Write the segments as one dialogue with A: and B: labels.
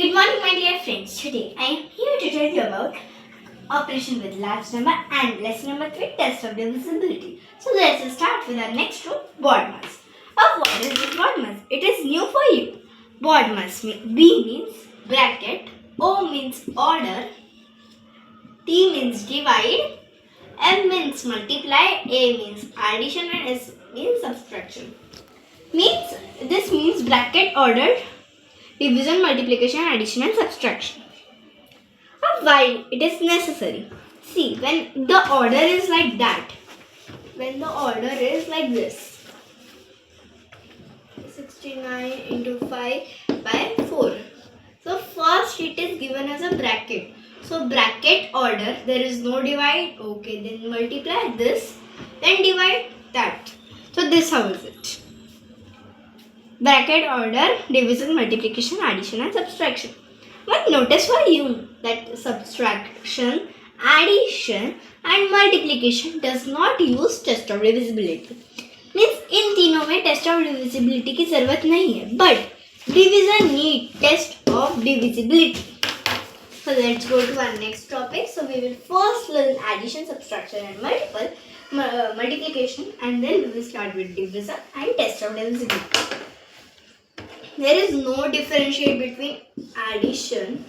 A: Good morning, my dear friends. Today I am here to tell you about operation with large number and lesson number 3, test of divisibility. So let's start with our next one, BODMAS. What is this BODMAS? It is new for you. BODMAS B means bracket, O means order, T means divide, M means multiply, A means addition, and S means subtraction. This means bracket, order, division, multiplication, addition and subtraction. Why it is necessary? See, when the order is like that, when the order is like this, 69 into 5 by 4. So first it is given as a bracket. So bracket order, there is no divide. Okay, then multiply this, then divide that. So this how is it? Bracket order, division, multiplication, addition and subtraction. But notice for you that subtraction, addition and multiplication does not use test of divisibility. Means इन तीनों में test of divisibility की जरूरत नहीं है. But division need test of divisibility. So let's go to our next topic. So we will first learn addition, subtraction and multiplication, and then we will start with division and test of divisibility. There is no differentiate between addition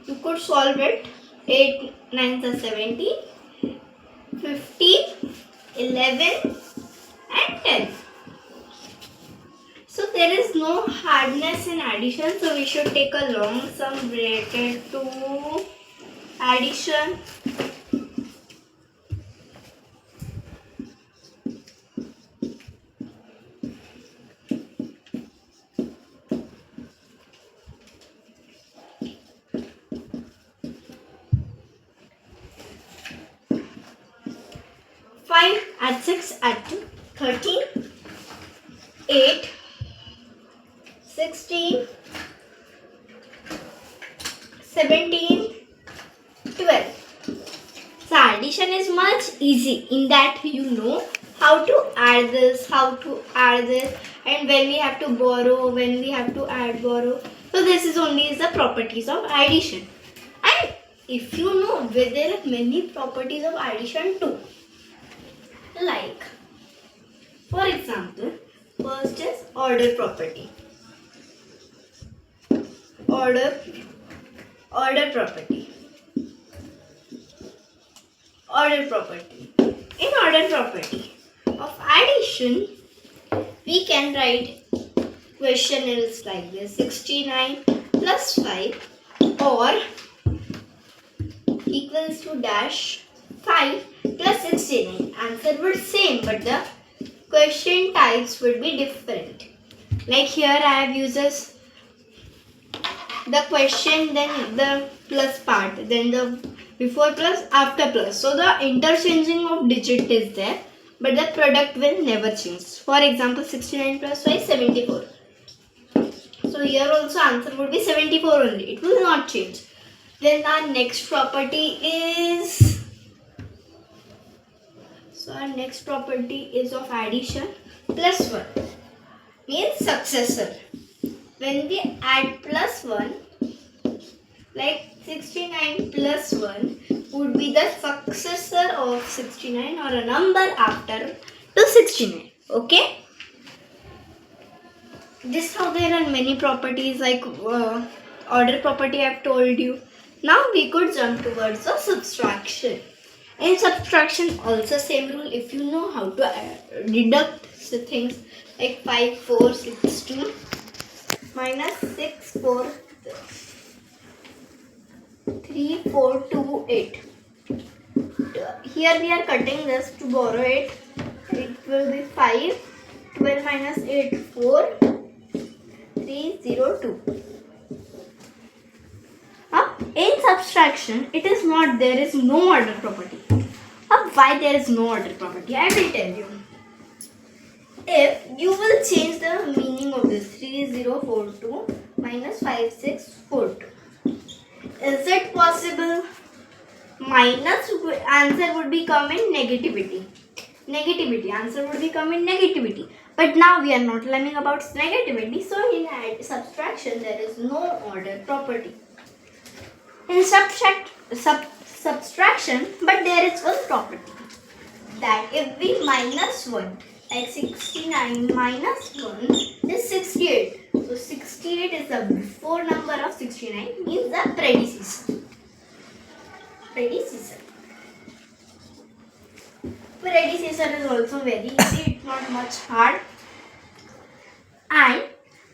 A: you could solve it 8 9s are 70, 50, 11 and 10. So there is no hardness in addition, so we should take a long sum related to addition. Add 6, add 2, 13, 8, 16, 17, 12. So addition is much easy in that you know how to add this, and when we have to borrow, when we have to add, borrow. So this is only the properties of addition. And if you know, there are many properties of addition too. Like, for example, first is order property. Order property. In order property of addition, we can write question is like this: 69 plus 5 or equals to dash 5 plus 69. Answer would same, but the question types would be different. Like here I have uses the question, then the plus part, then the before plus, after plus. So the interchanging of digit is there, but the product will never change. For example, 69 plus 5, 74. So here also answer would be 74 only. It will not change. Then our next property is... So our next property is of addition. Plus 1 means successor. When we add plus 1, like 69 plus 1 would be the successor of 69 or a number after to 69. Okay? This how there are many properties like order property I have told you. Now we could jump towards the subtraction. In subtraction also same rule. If you know how to deduct things like 5, 4, 6, 2 minus 6, 4, 3, 4, 2, 8. Here we are cutting this to borrow it. It will be 5, 12 minus 8, 4, 3, 0, 2. In subtraction, it is not, there is no order property. Why there is no order property? I will tell you. If you will change the meaning of this 3042 minus 5642. Is it possible? Minus answer would be come in negativity. negativity. Answer would become in negativity. But now we are not learning about negativity. So in subtraction, there is no order property. In subtraction, but there is one property. That if we minus 1, like 69 minus 1 is 68. So 68 is the before number of 69, means the predecessor. Predecessor is also very easy, it's not much hard. And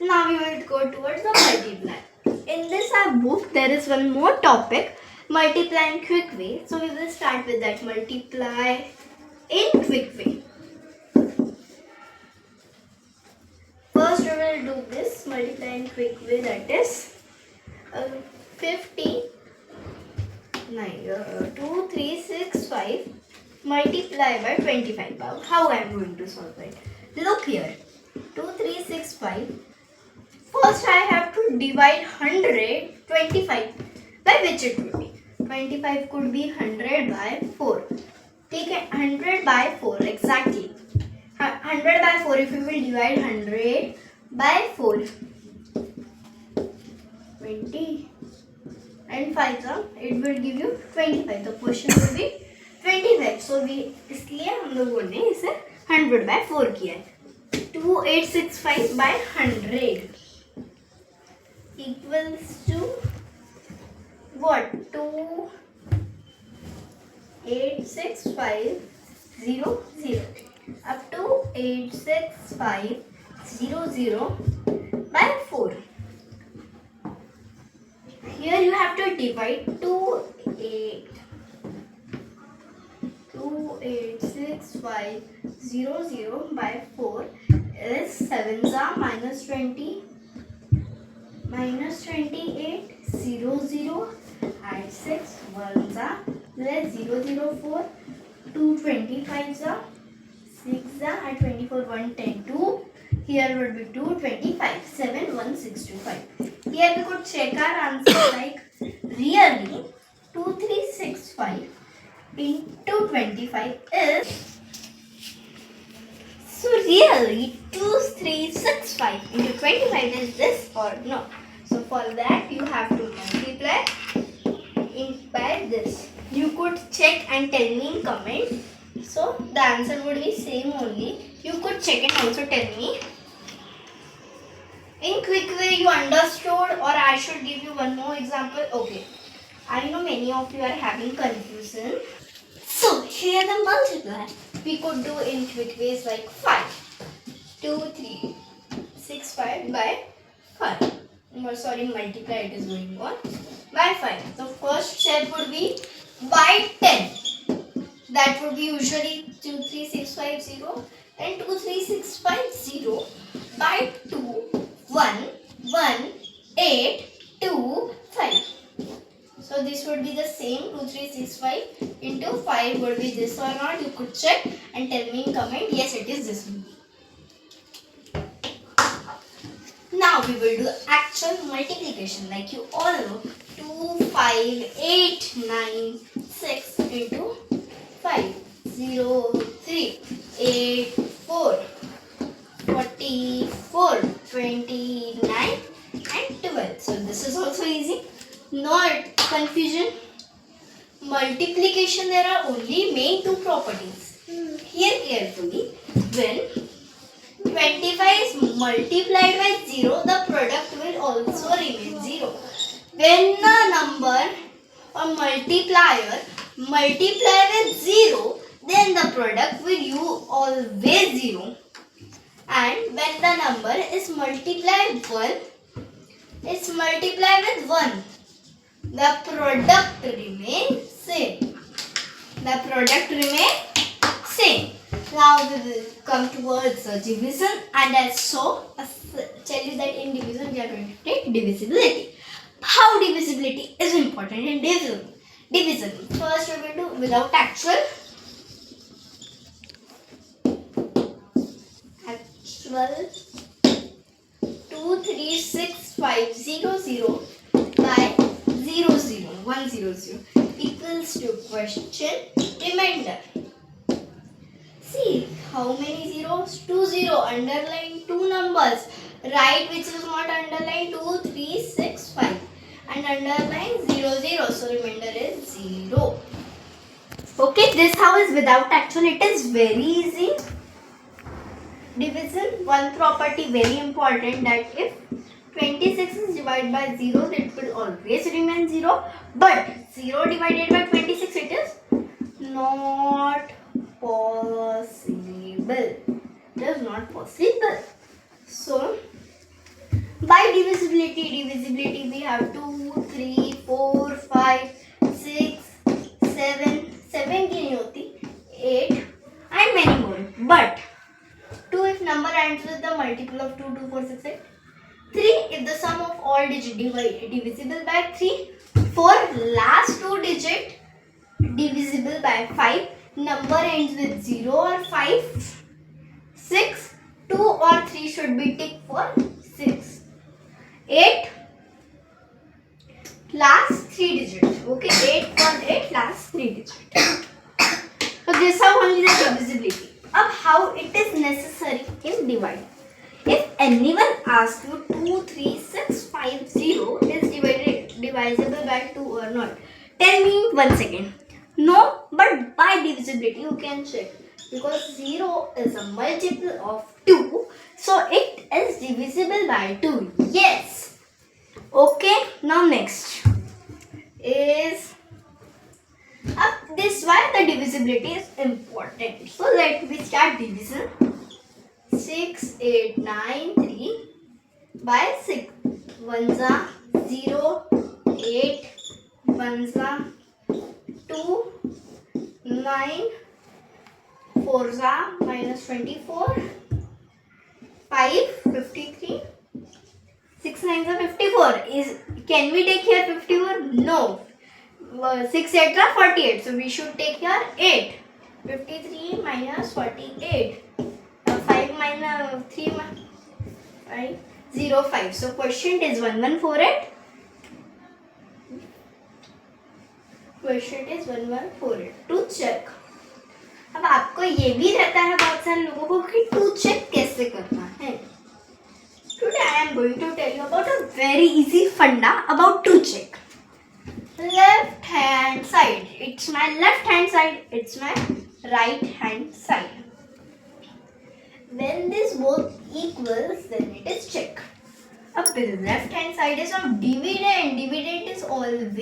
A: now we will go towards the multiply. In this book, there is one more topic, multiply in quick way. So we will start with that, multiply in quick way. First we will do this multiply in quick way, that is 2365 multiply by 25. How I am going to solve it? Look here, 2365. First I have to divide 100 25 by which it would be. 25 could be 100 by 4. Take 100 by 4 exactly. 100 by 4, if you will divide 100 by 4, 20 and 5, it will give you 25. The question will be 25. So we इसलिए हम लोगों ने इसे 100 by 4 किया है. 2865 by 100 equals to what? 286500 up to 86500 by 4. Here you have to divide 28650 by 4 is 7s are minus 20 minus 28 00 add 6 1s are less 004 225s are 6 are at 24 110 2. Here would be 225 71625. Here we could check our answer like really 2365 into 25 is, so really 2365 into 25 is this or no? So for that you have to multiply by this. You could check and tell me in comment. So the answer would be same only. You could check and also tell me. In quick way you understood, or I should give you one more example? Okay, I know many of you are having confusion. So here the multiply we could do in quick ways like 5. 2365 by 5. No, sorry, multiply it is going on by 5. The first step would be by 10. That would be usually 23650 and 23650 by 2 1 1 8 2 5. So this would be the same. 2365 into 5 would be this or not? You could check and tell me in comment. Yes, it is this one. Now we will do actual multiplication like you all know. 25896 into 5 0 3 8 4 44 29 and 12. So this is also easy. Not confusion. Multiplication, there are only main two properties. Hear carefully. When 25 is multiplied by 0, the product will also remain 0. When the number or multiplier multiply with 0, then the product will always 0. And when the number is multiplied 1, it's multiplied with 1. The product remains same. The product remains same. Now we will come towards division, and I tell you that in division we are going to take divisibility. How divisibility is important in division. First we will do without actual 23650 by 100 equals to question remainder. See see how many zeros? 2 0. Underline 2 numbers. Write which is not underlined. 2, 3, 6, 5. And underline 0 0. So remainder is 0. Okay, this how is without actual. It is very easy. Division, one property very important, that if 26 is divided by 0, it will always remain 0. But 0 divided by 26, it is not possible. It is not possible. So, by divisibility we have 2, 3, 4, 5, 6, 7. 7 की नहीं होती, 8 and many more. But 2 if number ends with the multiple of 2, 2, 4, 6, 8. 3 if the sum of all digits divisible by 3. 4 last 2 digit divisible by 5. Number ends with 0 or 5. 6 2 or 3 should be ticked for 6. 8 last 3 digits. Okay, 8 for 8 last 3 digits. So this is how only the divisibility. Of how it is necessary in divide. If anyone asks you 2, 3, 6, 5, 0 is divisible by 2 or not, tell me 1 second. No, but by divisibility you can check, because 0 is a multiple of 2, so it is divisible by 2. Yes. Okay, now next is this why the divisibility is important. So let me start division. 6, 8, 9, 3 by 6. 1 za 0, 8, 1 za 2, 9, 4 za minus 24, 5, 53, 6 9 za 54. Can we take here 54? No. 6 8 48. So we should take here 8. 53 minus 48. 5 minus 3 5 0 5. So question is 1148. Question is 1148. To check. अब आपको ये भी रहता है बहुत सारे लोगों को कि टू चेक कैसे करना है. Today I am going to tell you about a very easy funda about to check. Left hand side. It's my left hand side. It's my right hand side. When this both equals, then it is check. Up the left hand side is of dividend. Dividend is always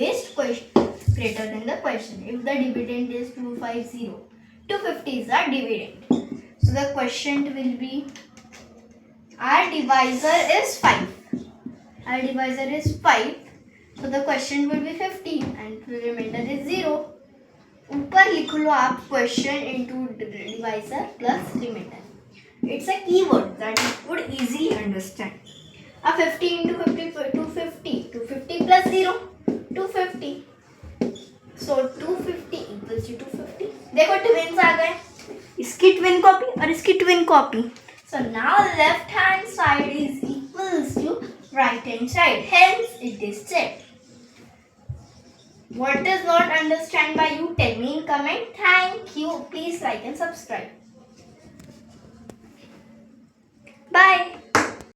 A: greater than the question. If the dividend is 250, 250 is our dividend. So the question will be, our divisor is 5. Our divisor is 5. So the question will be 15 and the remainder is 0. ऊपर लिख लो आप question into divisor plus remainder. It's a keyword that you would easily understand. A 50 into 50 for 250. 250 plus 0, 250. So 250 equals to 250. देखो twins आ गए. इसकी twin copy और इसकी twin copy. So now left hand side is equals to right hand side. Hence it is checked. What does not understand by you? Tell me in comment. Thank you. Please like and subscribe. Bye.